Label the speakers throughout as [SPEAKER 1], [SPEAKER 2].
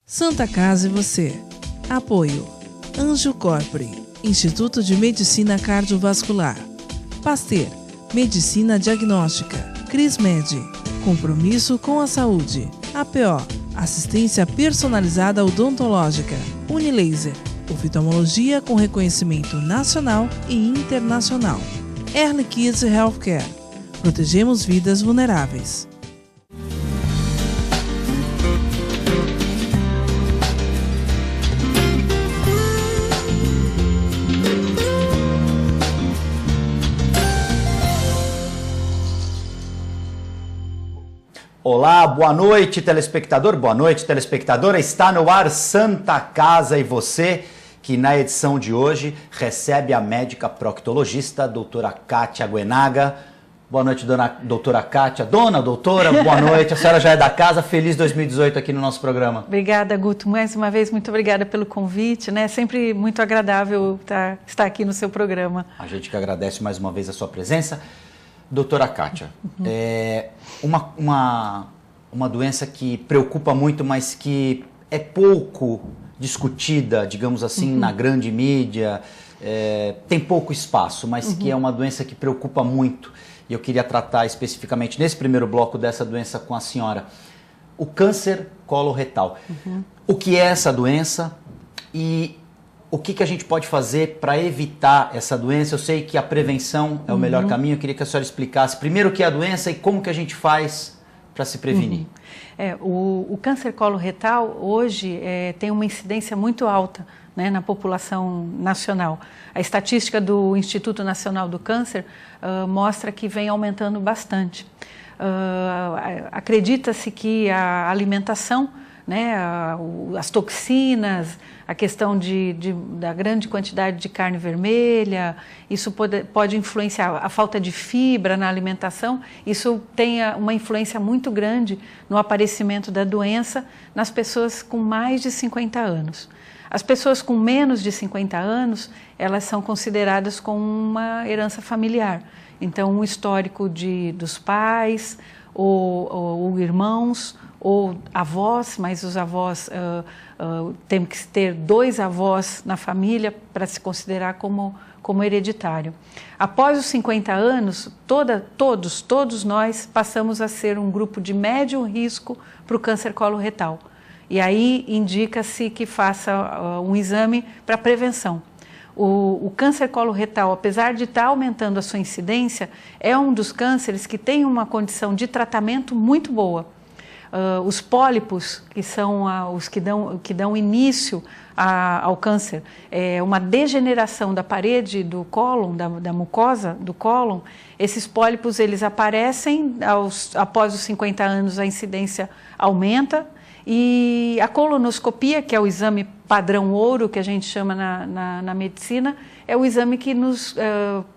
[SPEAKER 1] Santa Casa e você. Apoio. Anjo Corpore, Instituto de Medicina Cardiovascular. Pasteur, Medicina Diagnóstica. Crismed, compromisso com a saúde. APO, assistência personalizada odontológica. Unilaser, oftalmologia com reconhecimento nacional e internacional. Early Kids Healthcare, protegemos vidas vulneráveis.
[SPEAKER 2] Olá, boa noite, telespectador, boa noite, telespectadora. Está no ar Santa Casa e você, que na edição de hoje recebe a médica proctologista, doutora Kátia Guenaga. Boa noite, doutora Kátia. Doutora, boa noite. A senhora já é da casa. Feliz 2018 aqui no nosso programa.
[SPEAKER 3] Obrigada, Guto. Mais uma vez, muito obrigada pelo convite, né? Sempre muito agradável estar aqui no seu programa.
[SPEAKER 2] A gente que agradece mais uma vez a sua presença. Doutora Kátia, é uma doença que preocupa muito, mas que é pouco discutida, digamos assim, na grande mídia, tem pouco espaço, mas que é uma doença que preocupa muito. E eu queria tratar especificamente nesse primeiro bloco dessa doença com a senhora. O câncer coloretal. O que é essa doença e o que a gente pode fazer para evitar essa doença? Eu sei que a prevenção é o melhor caminho. Eu queria que a senhora explicasse primeiro o que é a doença e como que a gente faz para se prevenir.
[SPEAKER 3] O câncer coloretal hoje tem uma incidência muito alta, né, na população nacional. A estatística do Instituto Nacional do Câncer mostra que vem aumentando bastante. Acredita-se que a alimentação, né, as toxinas, a questão da grande quantidade de carne vermelha, isso pode influenciar a falta de fibra na alimentação, isso tem uma influência muito grande no aparecimento da doença nas pessoas com mais de 50 anos. As pessoas com menos de 50 anos, elas são consideradas como uma herança familiar. Então, um histórico dos pais ou irmãos, ou avós, mas os avós, tem que ter 2 avós na família para se considerar como hereditário. Após os 50 anos, todos nós passamos a ser um grupo de médio risco para o câncer coloretal. E aí indica-se que faça um exame para prevenção. O câncer coloretal, apesar de estar aumentando a sua incidência, é um dos cânceres que tem uma condição de tratamento muito boa. Os pólipos, que são os que dão início ao câncer, uma degeneração da parede do cólon, da mucosa do cólon, esses pólipos eles aparecem após os 50 anos, a incidência aumenta, e a colonoscopia, que é o exame padrão ouro, que a gente chama na medicina, é o exame que nos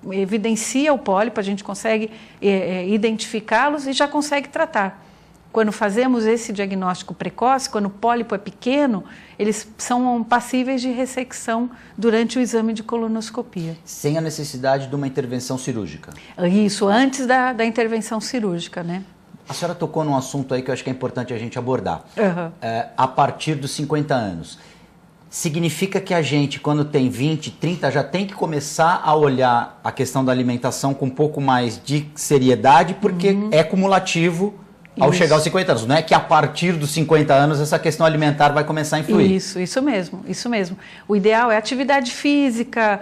[SPEAKER 3] evidencia o pólipo, a gente consegue identificá-los e já consegue tratar. Quando fazemos esse diagnóstico precoce, quando o pólipo é pequeno, eles são passíveis de ressecção durante o exame de colonoscopia.
[SPEAKER 2] Sem a necessidade de uma intervenção cirúrgica.
[SPEAKER 3] Isso, antes da intervenção cirúrgica, né?
[SPEAKER 2] A senhora tocou num assunto aí que eu acho que é importante a gente abordar. A partir dos 50 anos. Significa que a gente, quando tem 20, 30, já tem que começar a olhar a questão da alimentação com um pouco mais de seriedade, porque é cumulativo ao chegar aos 50 anos. Não é que a partir dos 50 anos essa questão alimentar vai começar a influir.
[SPEAKER 3] Isso mesmo. O ideal é atividade física,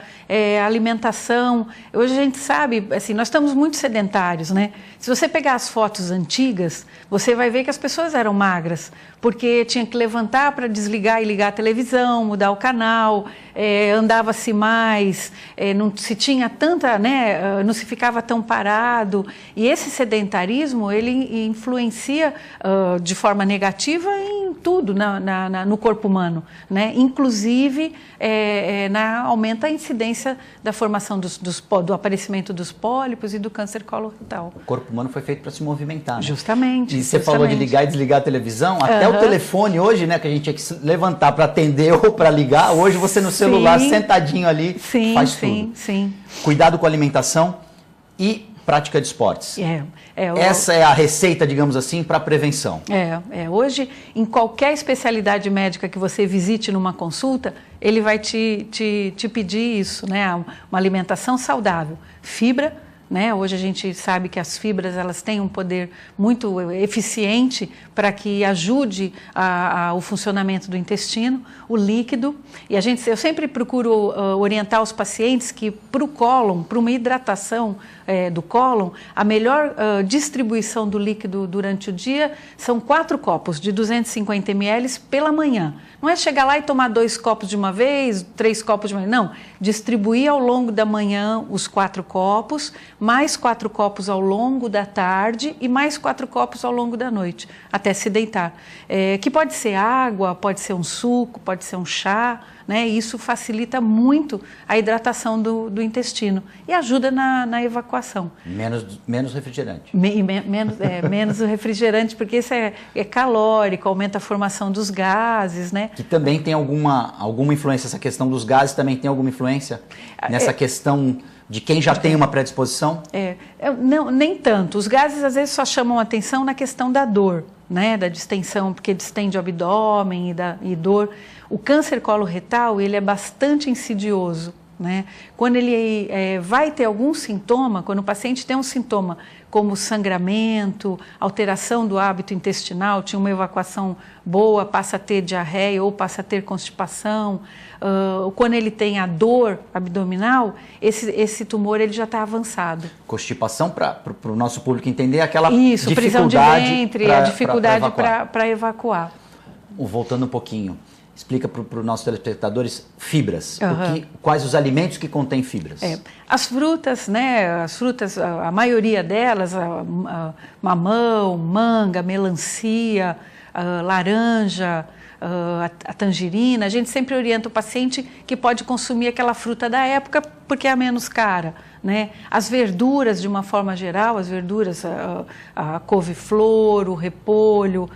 [SPEAKER 3] alimentação. Hoje a gente sabe, assim, nós estamos muito sedentários, né? Se você pegar as fotos antigas, você vai ver que as pessoas eram magras, porque tinha que levantar para desligar e ligar a televisão, mudar o canal, andava-se mais, não se tinha tanta, né, não se ficava tão parado. E esse sedentarismo, ele influencia de forma negativa em tudo no corpo humano, né? Inclusive aumenta a incidência da formação do aparecimento dos pólipos e do câncer coloretal.
[SPEAKER 2] O corpo humano foi feito para se movimentar, né?
[SPEAKER 3] Justamente.
[SPEAKER 2] E você falou de ligar e desligar a televisão, até o telefone hoje, né, que a gente tinha que levantar para atender ou para ligar, hoje você no celular, sentadinho ali, faz tudo.
[SPEAKER 3] Sim.
[SPEAKER 2] Cuidado com a alimentação e prática de esportes.
[SPEAKER 3] É,
[SPEAKER 2] Essa é a receita, digamos assim, para a prevenção.
[SPEAKER 3] Hoje, em qualquer especialidade médica que você visite numa consulta, ele vai te pedir isso, né? Uma alimentação saudável, fibra, né? Hoje a gente sabe que as fibras elas têm um poder muito eficiente para que ajude o funcionamento do intestino, o líquido. E eu sempre procuro orientar os pacientes que para o cólon, para uma hidratação do cólon, a melhor distribuição do líquido durante o dia são 4 copos de 250 ml pela manhã. Não é chegar lá e tomar 2 copos de uma vez, 3 copos de uma vez, não. Distribuir ao longo da manhã os 4 copos, mais 4 copos ao longo da tarde e mais 4 copos ao longo da noite, até se deitar. Que pode ser água, pode ser um suco, pode ser um chá, né? Isso facilita muito a hidratação do intestino e ajuda na evacuação.
[SPEAKER 2] Menos refrigerante.
[SPEAKER 3] Menos o refrigerante, porque isso é calórico, aumenta a formação dos gases, né?
[SPEAKER 2] Que também tem alguma influência, essa questão dos gases também tem alguma influência nessa questão de quem já tem uma predisposição?
[SPEAKER 3] Não, nem tanto. Os gases às vezes só chamam atenção na questão da dor, né? Da distensão, porque distende o abdômen e dor. O câncer coloretal, ele é bastante insidioso, né? Quando ele vai ter algum sintoma, quando o paciente tem um sintoma como sangramento, alteração do hábito intestinal, tinha uma evacuação boa, passa a ter diarreia ou passa a ter constipação, quando ele tem a dor abdominal, esse tumor ele já está avançado.
[SPEAKER 2] Constipação, para o nosso público entender, é aquela
[SPEAKER 3] Isso,
[SPEAKER 2] dificuldade
[SPEAKER 3] prisão de ventre, a dificuldade para evacuar.
[SPEAKER 2] Voltando um pouquinho, explica para os nossos telespectadores fibras. Quais os alimentos que contêm fibras?
[SPEAKER 3] As frutas, né? As frutas, a maioria delas, mamão, manga, melancia, laranja, a tangerina. A gente sempre orienta o paciente que pode consumir aquela fruta da época porque é a menos cara, né? As verduras, de uma forma geral, as verduras, a couve-flor, o repolho,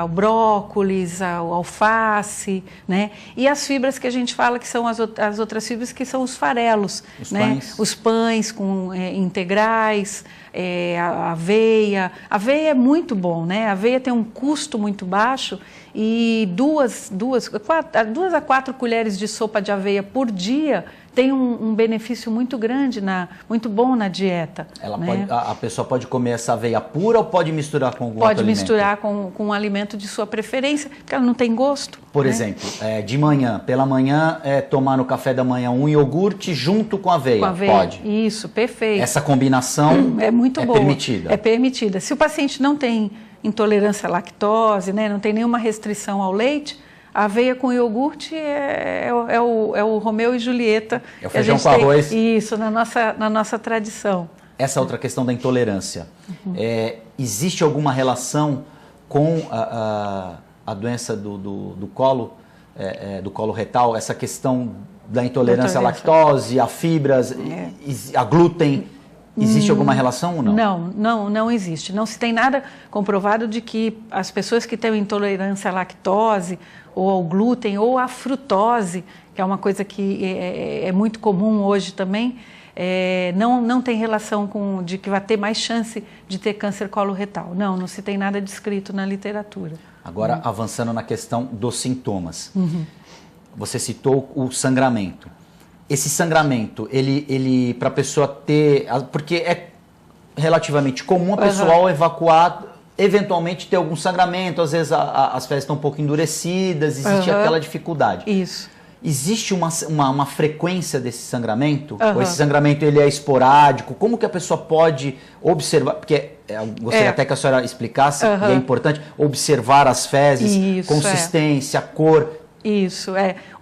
[SPEAKER 3] o brócolis, o alface, né? E as fibras que a gente fala que são as outras fibras, que são os farelos, né? Os pães integrais, a aveia. A aveia é muito bom, né? A aveia tem um custo muito baixo e 2 a 4 colheres de sopa de aveia por dia tem um benefício muito grande, muito bom na dieta.
[SPEAKER 2] A pessoa pode comer essa aveia pura ou pode misturar com algum outro alimento?
[SPEAKER 3] Pode misturar com um alimento de sua preferência, porque ela não tem gosto.
[SPEAKER 2] Por exemplo, pela manhã, tomar no café da manhã um iogurte junto com aveia.
[SPEAKER 3] Com aveia.
[SPEAKER 2] Pode.
[SPEAKER 3] Isso, perfeito.
[SPEAKER 2] Essa combinação
[SPEAKER 3] é muito boa.
[SPEAKER 2] Permitida.
[SPEAKER 3] É permitida. Se o paciente não tem intolerância à lactose, né, não tem nenhuma restrição ao leite, a aveia com iogurte é o Romeu e Julieta.
[SPEAKER 2] É o feijão com arroz.
[SPEAKER 3] Isso, na nossa tradição.
[SPEAKER 2] Essa outra questão da intolerância. Existe alguma relação com a doença do colo retal, essa questão da intolerância à lactose, a fibras, a glúten? Existe alguma relação ou não?
[SPEAKER 3] Não existe. Não se tem nada comprovado de que as pessoas que têm intolerância à lactose ou ao glúten ou à frutose, que é uma coisa que é muito comum hoje também, não tem relação de que vai ter mais chance de ter câncer coloretal. Não se tem nada descrito na literatura.
[SPEAKER 2] Agora, avançando na questão dos sintomas. Você citou o sangramento. Esse sangramento, ele para a pessoa ter... Porque é relativamente comum a pessoa ao evacuar, eventualmente ter algum sangramento, às vezes as fezes estão um pouco endurecidas, existe aquela dificuldade.
[SPEAKER 3] Isso.
[SPEAKER 2] Existe uma frequência desse sangramento? Ou esse sangramento ele é esporádico? Como que a pessoa pode observar? Porque eu gostaria até que a senhora explicasse, e é importante, observar as fezes, consistência, cor...
[SPEAKER 3] Isso,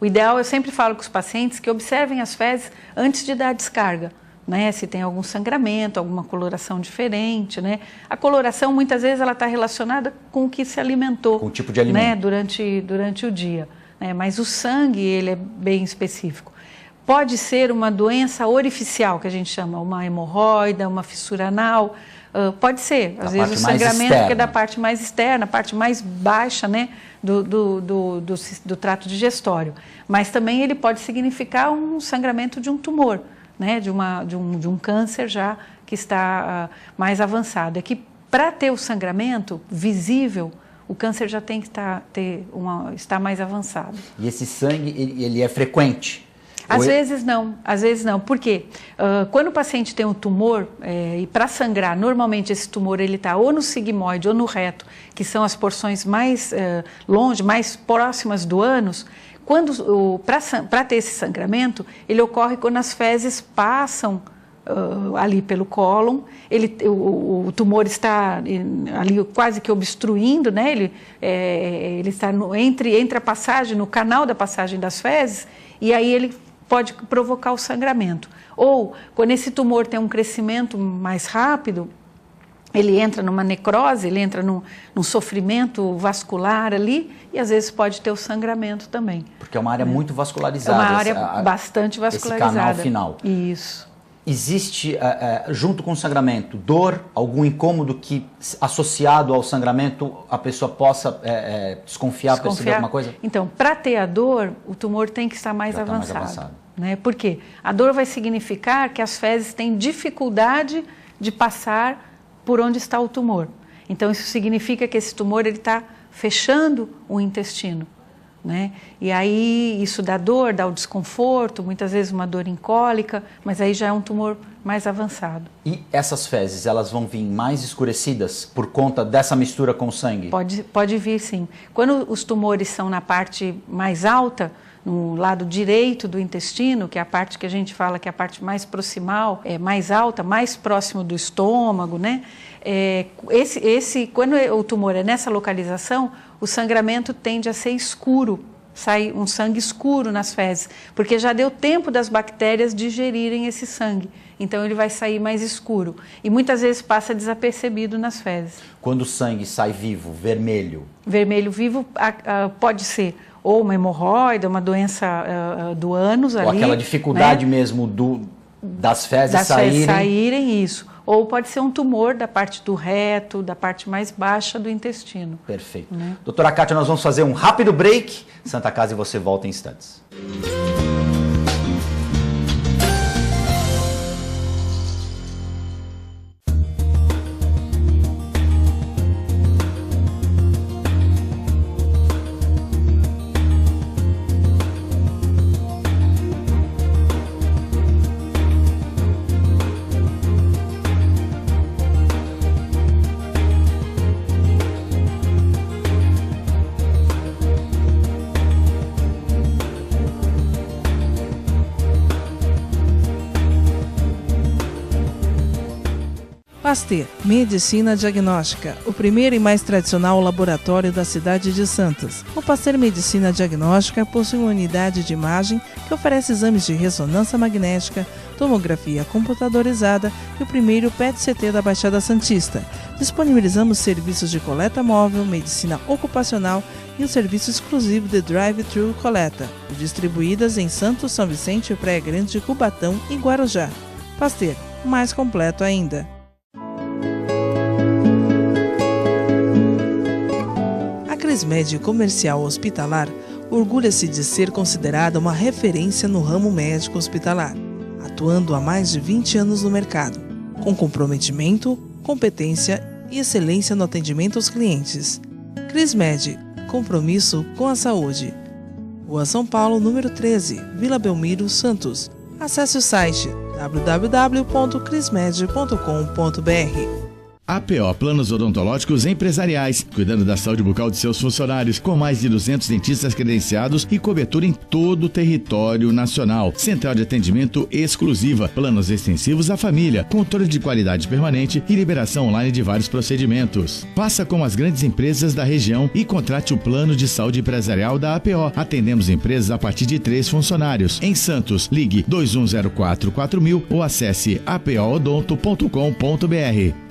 [SPEAKER 3] o ideal, eu sempre falo com os pacientes que observem as fezes antes de dar a descarga, né? Se tem algum sangramento, alguma coloração diferente, né? A coloração, muitas vezes, ela está relacionada com o que se alimentou.
[SPEAKER 2] Com o tipo de alimento.
[SPEAKER 3] Né? Durante o dia. Né? Mas o sangue, ele é bem específico. Pode ser uma doença orificial, que a gente chama, uma hemorroida, uma fissura anal. Pode ser, às vezes o sangramento que é da parte mais externa, a parte mais baixa, né, do trato digestório. Mas também ele pode significar um sangramento de um tumor, né, de um câncer já que está mais avançado. É que para ter o sangramento visível, o câncer já tem que estar mais avançado.
[SPEAKER 2] E esse sangue, ele é frequente?
[SPEAKER 3] Às vezes não. Por quê? Quando o paciente tem um tumor, e para sangrar, normalmente esse tumor ele está ou no sigmoide ou no reto, que são as porções mais longe, mais próximas do ânus. Para ter esse sangramento, ele ocorre quando as fezes passam ali pelo cólon, o tumor está ali quase que obstruindo, né? Ele está entre a passagem, no canal da passagem das fezes, e aí ele pode provocar o sangramento. Ou, quando esse tumor tem um crescimento mais rápido, ele entra numa necrose, ele entra num sofrimento vascular ali, e às vezes pode ter o sangramento também.
[SPEAKER 2] Porque é uma área muito vascularizada.
[SPEAKER 3] É uma área bastante vascularizada.
[SPEAKER 2] Esse canal final.
[SPEAKER 3] Isso.
[SPEAKER 2] Existe, junto com o sangramento, dor, algum incômodo que, associado ao sangramento, a pessoa possa desconfiar, perceber alguma coisa?
[SPEAKER 3] Então, para ter a dor, o tumor tem que estar mais avançado. Né? Por quê? A dor vai significar que as fezes têm dificuldade de passar por onde está o tumor. Então, isso significa que esse tumor está fechando o intestino. Né? E aí isso dá dor, dá o desconforto, muitas vezes uma dor em cólica, mas aí já é um tumor mais avançado.
[SPEAKER 2] E essas fezes, elas vão vir mais escurecidas por conta dessa mistura com o sangue?
[SPEAKER 3] Pode vir, sim. Quando os tumores são na parte mais alta, no lado direito do intestino, que é a parte que a gente fala que é a parte mais proximal, mais alta, mais próximo do estômago, né? Quando o tumor é nessa localização, o sangramento tende a ser escuro, sai um sangue escuro nas fezes, porque já deu tempo das bactérias digerirem esse sangue. Então ele vai sair mais escuro e muitas vezes passa desapercebido nas fezes.
[SPEAKER 2] Quando o sangue sai vivo, vermelho?
[SPEAKER 3] Vermelho vivo pode ser ou uma hemorroida, uma doença do ânus ali.
[SPEAKER 2] Ou aquela dificuldade, né, mesmo das fezes saírem.
[SPEAKER 3] Isso. Ou pode ser um tumor da parte do reto, da parte mais baixa do intestino.
[SPEAKER 2] Perfeito. Né? Doutora Kátia, nós vamos fazer um rápido break. Santa Casa e você volta em instantes.
[SPEAKER 1] Pasteur Medicina Diagnóstica, o primeiro e mais tradicional laboratório da cidade de Santos. O Pasteur Medicina Diagnóstica possui uma unidade de imagem que oferece exames de ressonância magnética, tomografia computadorizada e o primeiro PET-CT da Baixada Santista. Disponibilizamos serviços de coleta móvel, medicina ocupacional e um serviço exclusivo de drive-thru coleta, distribuídas em Santos, São Vicente, Praia Grande, Cubatão e Guarujá. Pasteur, mais completo ainda. A Crismed Comercial Hospitalar orgulha-se de ser considerada uma referência no ramo médico hospitalar, atuando há mais de 20 anos no mercado, com comprometimento, competência e excelência no atendimento aos clientes. Crismed, compromisso com a saúde. Rua São Paulo, número 13, Vila Belmiro, Santos. Acesse o site www.crismed.com.br.
[SPEAKER 4] APO Planos Odontológicos Empresariais, cuidando da saúde bucal de seus funcionários, com mais de 200 dentistas credenciados e cobertura em todo o território nacional. Central de atendimento exclusiva, planos extensivos à família, controle de qualidade permanente e liberação online de vários procedimentos. Faça como as grandes empresas da região e contrate o plano de saúde empresarial da APO. Atendemos empresas a partir de 3 funcionários. Em Santos, ligue 2104-4000 ou acesse apoodonto.com.br.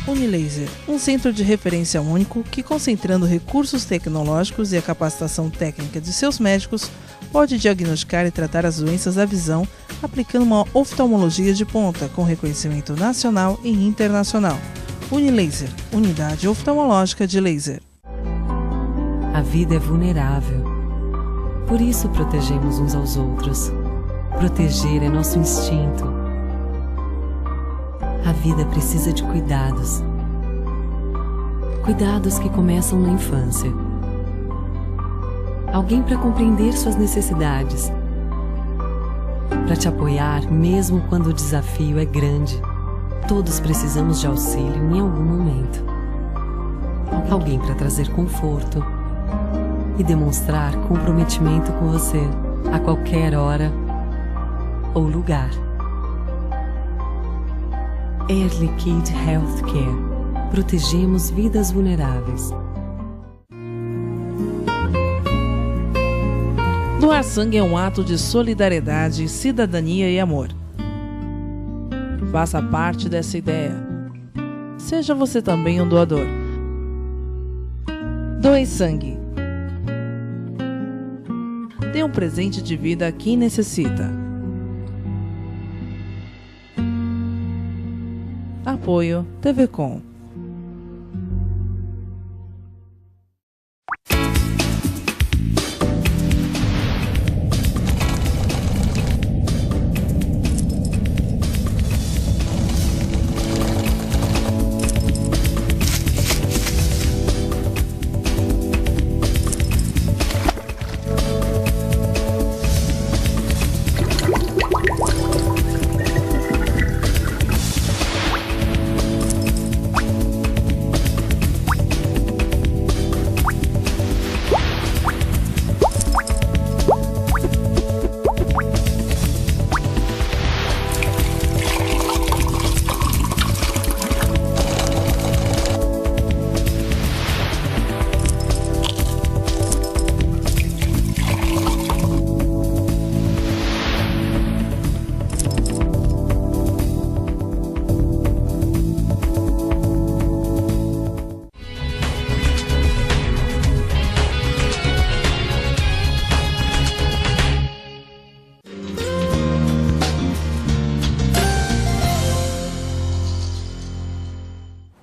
[SPEAKER 1] Unilaser, um centro de referência único que, concentrando recursos tecnológicos e a capacitação técnica de seus médicos, pode diagnosticar e tratar as doenças da visão aplicando uma oftalmologia de ponta com reconhecimento nacional e internacional. Unilaser, unidade oftalmológica de laser.
[SPEAKER 5] A vida é vulnerável. Por isso protegemos uns aos outros. Proteger é nosso instinto. A vida precisa de cuidados. Cuidados que começam na infância. Alguém para compreender suas necessidades. Para te apoiar mesmo quando o desafio é grande. Todos precisamos de auxílio em algum momento. Alguém para trazer conforto e demonstrar comprometimento com você a qualquer hora ou lugar. Air Liquide Healthcare. Protegemos vidas vulneráveis.
[SPEAKER 1] Doar sangue é um ato de solidariedade, cidadania e amor. Faça parte dessa ideia. Seja você também um doador. Doe sangue. Dê um presente de vida a quem necessita. Apoio TV Com.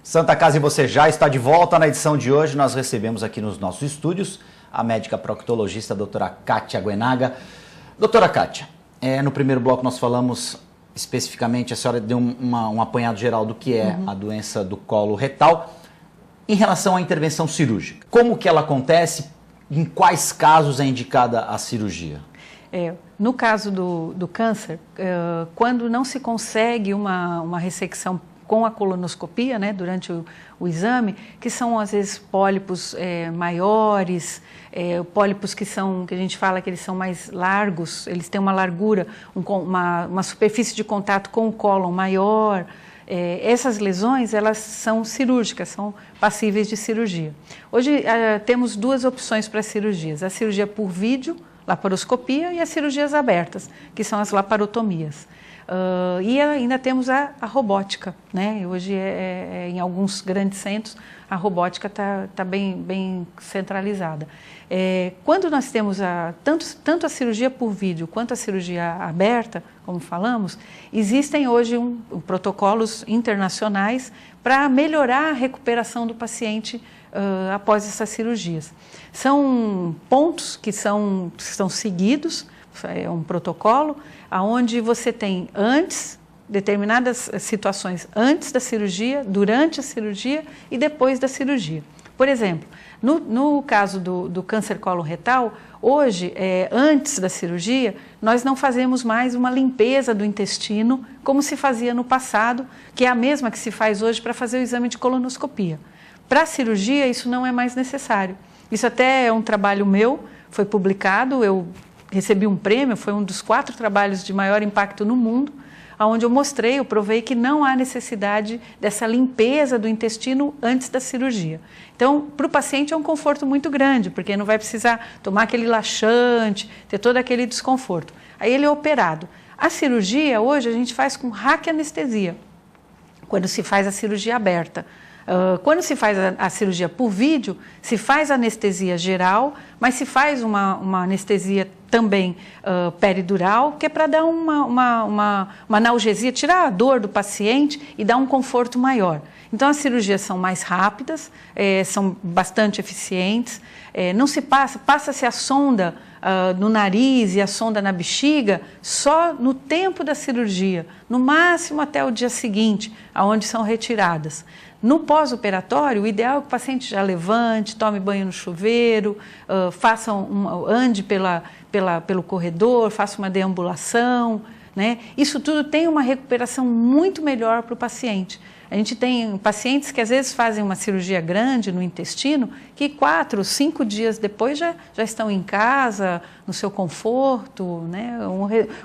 [SPEAKER 2] Santa Casa e você já está de volta. Na edição de hoje nós recebemos aqui nos nossos estúdios a médica proctologista a doutora Kátia Guenaga. Doutora Kátia, no primeiro bloco nós falamos especificamente, a senhora deu um apanhado geral do que é a doença do colo retal. Em relação à intervenção cirúrgica, como que ela acontece, em quais casos é indicada a cirurgia?
[SPEAKER 3] No caso do câncer, quando não se consegue uma ressecção com a colonoscopia, né, durante o exame, que são às vezes pólipos maiores, pólipos que a gente fala que eles são mais largos, eles têm uma largura, uma superfície de contato com o cólon maior. Essas lesões, elas são cirúrgicas, são passíveis de cirurgia. Hoje temos duas opções para cirurgias, a cirurgia por vídeo, laparoscopia, e as cirurgias abertas, que são as laparotomias. E ainda temos a robótica, né? Hoje, em alguns grandes centros, a robótica está bem centralizada. Quando nós temos tanto a cirurgia por vídeo quanto a cirurgia aberta, como falamos, existem hoje protocolos internacionais para melhorar a recuperação do paciente após essas cirurgias. São pontos que são seguidos, é um protocolo, onde você tem determinadas situações antes da cirurgia, durante a cirurgia e depois da cirurgia. Por exemplo, no caso do câncer coloretal, hoje, antes da cirurgia, nós não fazemos mais uma limpeza do intestino como se fazia no passado, que é a mesma que se faz hoje para fazer o exame de colonoscopia. Para a cirurgia, isso não é mais necessário. Isso até é um trabalho meu, foi publicado, eu recebi um prêmio, foi um dos 4 trabalhos de maior impacto no mundo, onde eu provei que não há necessidade dessa limpeza do intestino antes da cirurgia. Então, para o paciente é um conforto muito grande, porque não vai precisar tomar aquele laxante, ter todo aquele desconforto. Aí ele é operado. A cirurgia, hoje, a gente faz com raquianestesia, quando se faz a cirurgia aberta. Quando se faz a cirurgia por vídeo, se faz anestesia geral, mas se faz uma anestesia também peridural, que é para dar uma analgesia, tirar a dor do paciente e dar um conforto maior. Então, as cirurgias são mais rápidas, são bastante eficientes, não se passa-se a sonda no nariz e a sonda na bexiga só no tempo da cirurgia, no máximo até o dia seguinte, aonde são retiradas. No pós-operatório, o ideal é que o paciente já levante, tome banho no chuveiro, ande pelo corredor, faça uma deambulação, né? Isso tudo tem uma recuperação muito melhor para o paciente. A gente tem pacientes que às vezes fazem uma cirurgia grande no intestino, que 4, 5 dias depois já estão em casa, no seu conforto, né?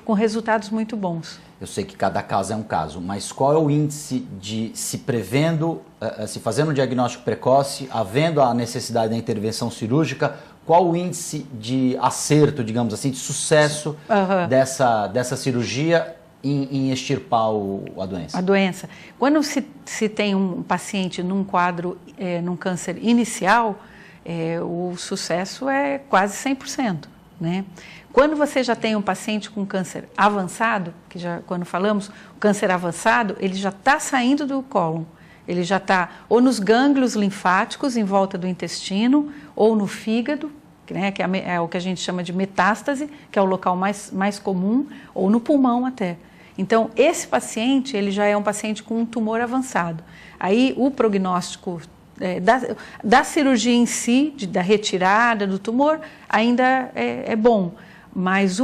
[SPEAKER 3] Com resultados muito bons.
[SPEAKER 2] Eu sei que cada caso é um caso, mas qual é o índice de se prevendo, se fazendo um diagnóstico precoce, havendo a necessidade da intervenção cirúrgica, qual o índice de acerto, digamos assim, de sucesso dessa cirurgia em extirpar a doença? A
[SPEAKER 3] doença. Quando se tem um paciente num quadro, num câncer inicial, o sucesso é quase 100%. Né? Quando você já tem um paciente com câncer avançado, que já quando falamos, o câncer avançado, ele já está saindo do cólon, ele já está ou nos gânglios linfáticos em volta do intestino, ou no fígado, né, que é o que a gente chama de metástase, que é o local mais comum, ou no pulmão até. Então, esse paciente, ele já é um paciente com um tumor avançado. Aí, o prognóstico da cirurgia em si, da retirada do tumor, ainda é bom. Mas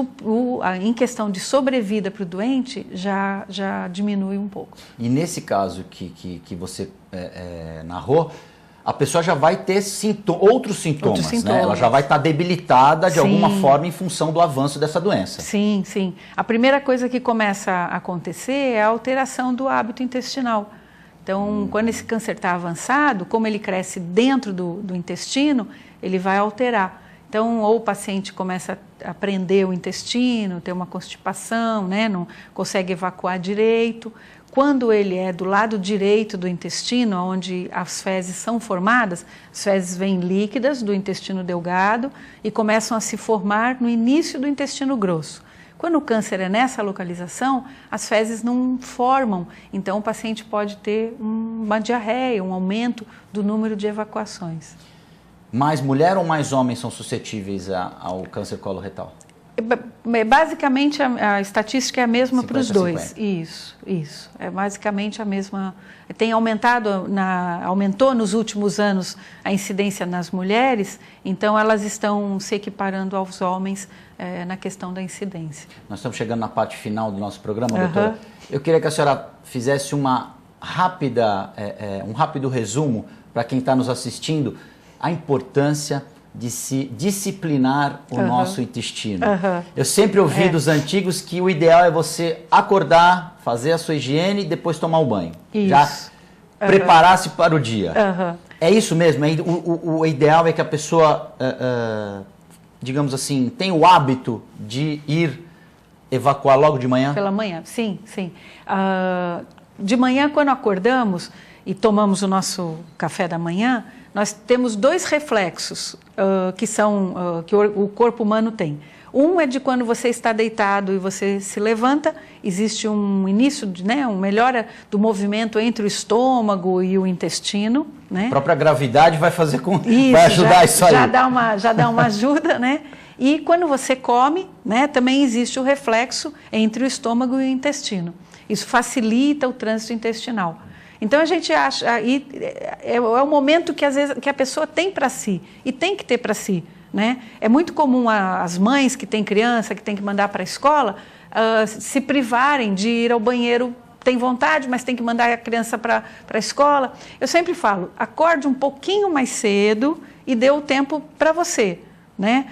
[SPEAKER 3] em questão de sobrevida para o doente, já diminui um pouco.
[SPEAKER 2] E nesse caso que você narrou, a pessoa já vai ter outros sintomas, né? Ela já vai estar debilitada de alguma forma em função do avanço dessa doença.
[SPEAKER 3] Sim, sim. A primeira coisa que começa a acontecer é a alteração do hábito intestinal. Então, quando esse câncer está avançado, como ele cresce dentro do intestino, ele vai alterar. Então, ou o paciente começa a prender o intestino, ter uma constipação, né? Não consegue evacuar direito. Quando ele é do lado direito do intestino, onde as fezes são formadas, as fezes vêm líquidas do intestino delgado e começam a se formar no início do intestino grosso. Quando o câncer é nessa localização, as fezes não formam, então o paciente pode ter uma diarreia, um aumento do número de evacuações.
[SPEAKER 2] Mais mulher ou mais homens são suscetíveis ao câncer coloretal?
[SPEAKER 3] Basicamente a estatística é a mesma para os dois.
[SPEAKER 2] 50.
[SPEAKER 3] Isso. É basicamente a mesma. Aumentou nos últimos anos a incidência nas mulheres, então elas estão se equiparando aos homens na questão da incidência.
[SPEAKER 2] Nós estamos chegando na parte final do nosso programa, doutora. Eu queria que a senhora fizesse um rápido resumo para quem está nos assistindo, a importância de se disciplinar o nosso intestino. Eu sempre ouvi dos antigos que o ideal é você acordar, fazer a sua higiene e depois tomar o banho.
[SPEAKER 3] Isso.
[SPEAKER 2] Já preparar-se para o dia. É isso mesmo? O ideal é que a pessoa, digamos assim, tenha o hábito de ir evacuar logo de manhã?
[SPEAKER 3] Pela manhã, sim. De manhã, quando acordamos e tomamos o nosso café da manhã, nós temos 2 reflexos que o corpo humano tem. Um é de quando você está deitado e você se levanta, existe um início, uma melhora do movimento entre o estômago e o intestino. Né?
[SPEAKER 2] A própria gravidade vai fazer vai ajudar isso aí.
[SPEAKER 3] Já dá uma ajuda, né? E quando você come, né, também existe o reflexo entre o estômago e o intestino. Isso facilita o trânsito intestinal. Então a gente acha, é o momento que às vezes que a pessoa tem para si e tem que ter para si, né? É muito comum as mães que têm criança, que tem que mandar para a escola, se privarem de ir ao banheiro, tem vontade, mas tem que mandar a criança para a escola. Eu sempre falo, acorde um pouquinho mais cedo e dê o tempo para você. Né?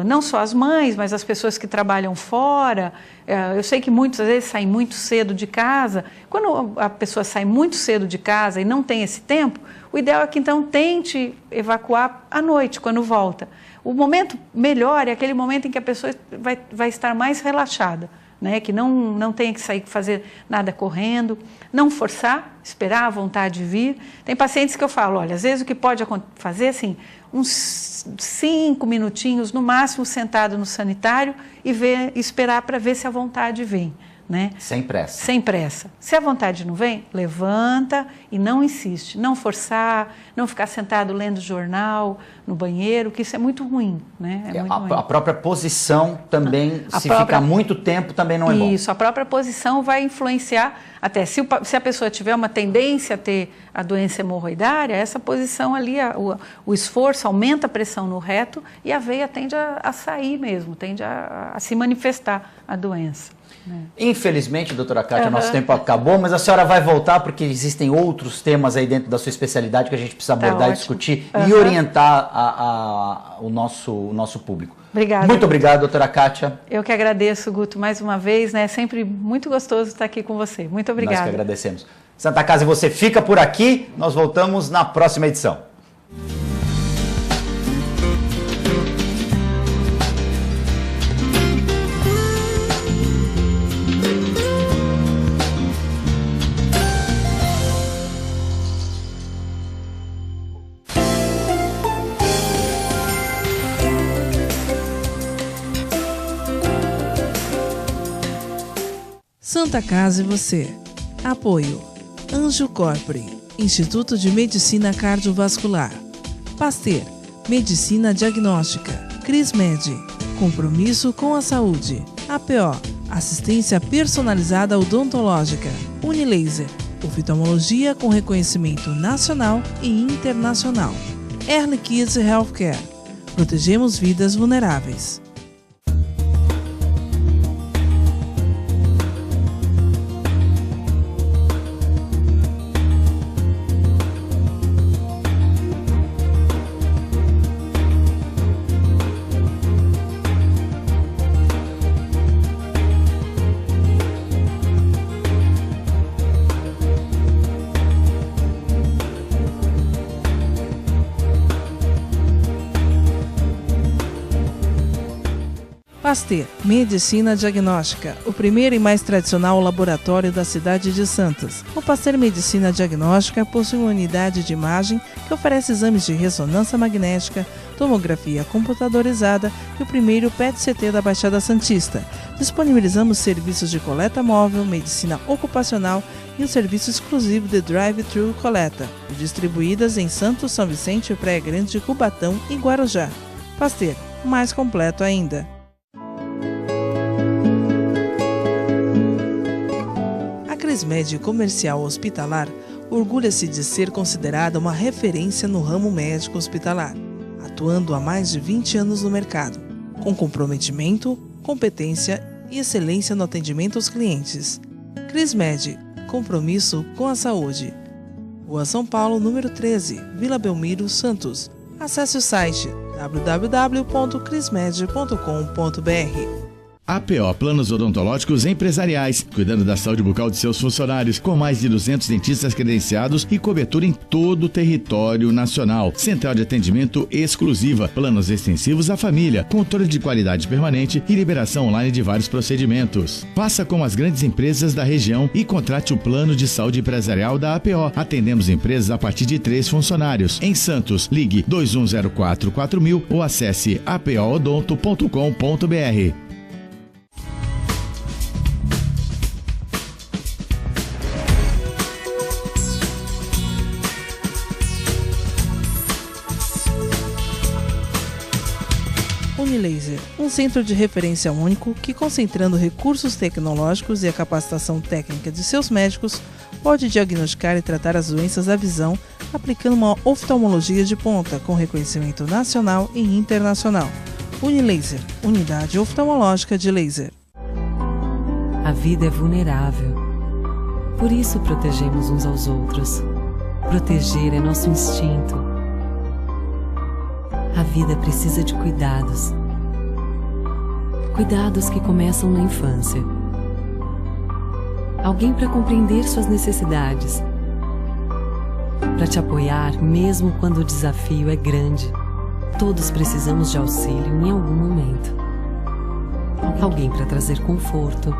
[SPEAKER 3] Não só as mães, mas as pessoas que trabalham fora. Eu sei que muitas vezes saem muito cedo de casa. Quando a pessoa sai muito cedo de casa e não tem esse tempo, o ideal é que então tente evacuar à noite, quando volta. O momento melhor é aquele momento em que a pessoa vai estar mais relaxada. né, que não tenha que sair fazer nada correndo, não forçar, esperar a vontade vir. Tem pacientes que eu falo, olha, às vezes o que pode fazer, assim, uns 5 minutinhos, no máximo, sentado no sanitário e esperar para ver se a vontade vem. Né?
[SPEAKER 2] Sem pressa.
[SPEAKER 3] Sem pressa. Se a vontade não vem, levanta e não insiste. Não forçar, não ficar sentado lendo jornal no banheiro, que isso é muito ruim. Né?
[SPEAKER 2] A própria posição também, ficar muito tempo, também não é bom.
[SPEAKER 3] Isso, a própria posição vai influenciar. Até se a pessoa tiver uma tendência a ter a doença hemorroidária, essa posição ali, o esforço aumenta a pressão no reto e a veia tende a sair mesmo, tende a se manifestar a doença.
[SPEAKER 2] Infelizmente, doutora Kátia, nosso tempo acabou, mas a senhora vai voltar porque existem outros temas aí dentro da sua especialidade que a gente precisa abordar e discutir e orientar o nosso público.
[SPEAKER 3] Obrigada.
[SPEAKER 2] Muito obrigado, doutora Kátia.
[SPEAKER 3] Eu que agradeço, Guto, mais uma vez, né? Sempre muito gostoso estar aqui com você. Muito obrigada.
[SPEAKER 2] Nós que agradecemos. Santa Casa e você fica por aqui, nós voltamos na próxima edição.
[SPEAKER 1] Santa Casa e você. Apoio: Anjo Corpore, Instituto de Medicina Cardiovascular. Pasteur, Medicina Diagnóstica. Crismed, compromisso com a saúde. APO, assistência personalizada odontológica. Unilaser, oftalmologia com reconhecimento nacional e internacional. Early Kids Healthcare, protegemos vidas vulneráveis. Pasteur, Medicina Diagnóstica, o primeiro e mais tradicional laboratório da cidade de Santos. O Pasteur Medicina Diagnóstica possui uma unidade de imagem que oferece exames de ressonância magnética, tomografia computadorizada e o primeiro PET-CT da Baixada Santista. Disponibilizamos serviços de coleta móvel, medicina ocupacional e um serviço exclusivo de drive-thru coleta, distribuídas em Santos, São Vicente, Praia Grande, Cubatão e Guarujá. Pasteur, mais completo ainda. A Crismed Comercial Hospitalar orgulha-se de ser considerada uma referência no ramo médico hospitalar, atuando há mais de 20 anos no mercado, com comprometimento, competência e excelência no atendimento aos clientes. Crismed, compromisso com a saúde. Rua São Paulo, número 13, Vila Belmiro, Santos. Acesse o site www.crismed.com.br.
[SPEAKER 4] APO Planos Odontológicos Empresariais, cuidando da saúde bucal de seus funcionários, com mais de 200 dentistas credenciados e cobertura em todo o território nacional. Central de atendimento exclusiva, planos extensivos à família, controle de qualidade permanente e liberação online de vários procedimentos. Faça como as grandes empresas da região e contrate o plano de saúde empresarial da APO. Atendemos empresas a partir de 3 funcionários. Em Santos, ligue 2104-4000 ou acesse apoodonto.com.br.
[SPEAKER 1] Unilaser, um centro de referência único que, concentrando recursos tecnológicos e a capacitação técnica de seus médicos, pode diagnosticar e tratar as doenças da visão, aplicando uma oftalmologia de ponta com reconhecimento nacional e internacional. Unilaser, unidade oftalmológica de laser.
[SPEAKER 5] A vida é vulnerável. Por isso protegemos uns aos outros. Proteger é nosso instinto. A vida precisa de cuidados. Cuidados que começam na infância. Alguém para compreender suas necessidades. Para te apoiar mesmo quando o desafio é grande. Todos precisamos de auxílio em algum momento. Alguém para trazer conforto,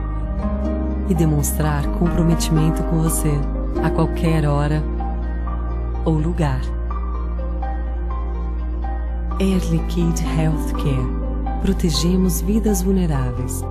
[SPEAKER 5] e demonstrar comprometimento com você a qualquer hora ou lugar. Air Liquide Healthcare. Protegemos vidas vulneráveis.